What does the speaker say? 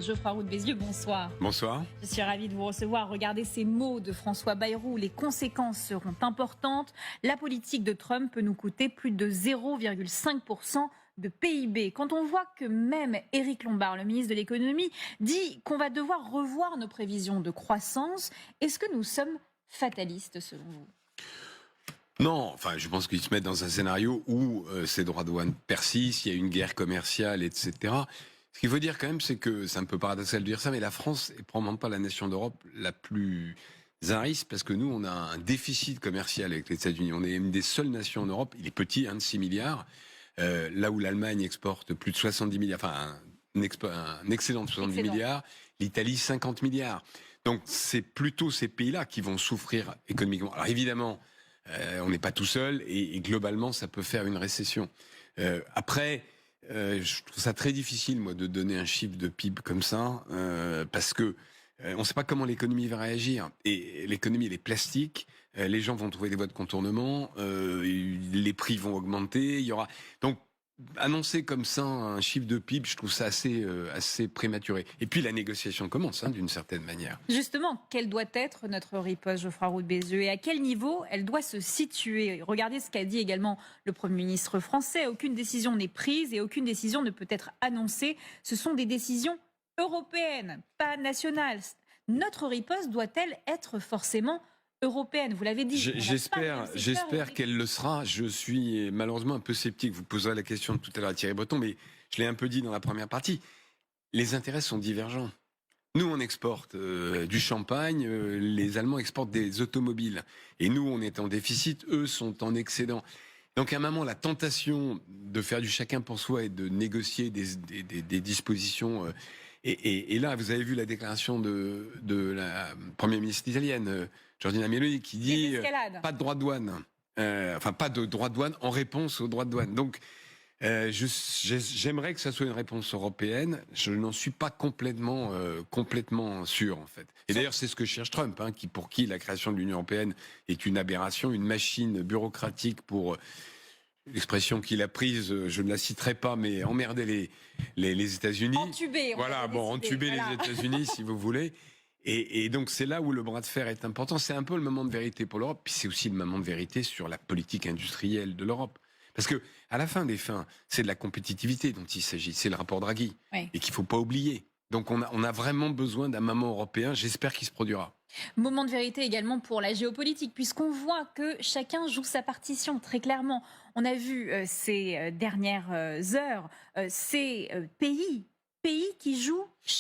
Geoffroy Roux de Bézieux, bonsoir. Bonsoir. Je suis ravie de vous recevoir. Regardez ces mots de François Bayrou. Les conséquences seront importantes. La politique de Trump peut nous coûter plus de 0,5% de PIB. Quand on voit que même Éric Lombard, le ministre de l'économie, dit qu'on va devoir revoir nos prévisions de croissance, est-ce que nous sommes fatalistes selon vous ? Non, enfin, je pense qu'ils se mettent dans un scénario où ces droits de douane persistent, il y a une guerre commerciale, etc. Ce qu'il faut dire quand même, c'est que c'est un peu paradoxal de dire ça, mais la France est probablement pas la nation d'Europe la plus à risque parce que nous, on a un déficit commercial avec les États-Unis. On est une des seules nations en Europe, il est petit, de 6 milliards, là où l'Allemagne exporte plus de 70 milliards, enfin un excédent de 70 milliards, l'Italie 50 milliards. Donc c'est plutôt ces pays-là qui vont souffrir économiquement. Alors évidemment, on n'est pas tout seul et globalement, ça peut faire une récession. Après... je trouve ça très difficile, moi, de donner un chiffre de PIB comme ça, parce que on ne sait pas comment l'économie va réagir. Et l'économie, elle est plastique. Les gens vont trouver des voies de contournement. Les prix vont augmenter. Il y aura donc annoncer comme ça un chiffre de PIB, je trouve ça assez prématuré. Et puis la négociation commence, d'une certaine manière. Justement, quelle doit être notre riposte, Geoffroy Roux de Bézieux, et à quel niveau elle doit se situer ? Regardez ce qu'a dit également le Premier ministre français. Aucune décision n'est prise et aucune décision ne peut être annoncée. Ce sont des décisions européennes, pas nationales. Notre riposte doit-elle être forcément européenne, vous l'avez dit. J'espère qu'elle le sera. Je suis malheureusement un peu sceptique. Vous poserez la question tout à l'heure à Thierry Breton, mais je l'ai un peu dit dans la première partie. Les intérêts sont divergents. Nous, on exporte du champagne, les Allemands exportent des automobiles. Et nous, on est en déficit, eux sont en excédent. Donc à un moment, la tentation de faire du chacun pour soi et de négocier des dispositions... Et là, vous avez vu la déclaration de la première ministre italienne, Giorgia Meloni, qui dit pas de droit de douane. Pas de droit de douane en réponse aux droits de douane. Donc, j'aimerais que ça soit une réponse européenne. Je n'en suis pas complètement sûr, en fait. Et d'ailleurs, c'est ce que cherche Trump, pour qui la création de l'Union européenne est une aberration, une machine bureaucratique pour... L'expression qu'il a prise, je ne la citerai pas, mais emmerder les États-Unis. Entuber. Entuber les États-Unis, si vous voulez. Et donc c'est là où le bras de fer est important. C'est un peu le moment de vérité pour l'Europe, puis c'est aussi le moment de vérité sur la politique industrielle de l'Europe. Parce que à la fin des fins, c'est de la compétitivité dont il s'agit. C'est le rapport Draghi, et qu'il ne faut pas oublier. Donc on a vraiment besoin d'un moment européen. J'espère qu'il se produira. Moment de vérité également pour la géopolitique, puisqu'on voit que chacun joue sa partition très clairement. On a vu ces dernières heures ces pays qui jouent chacun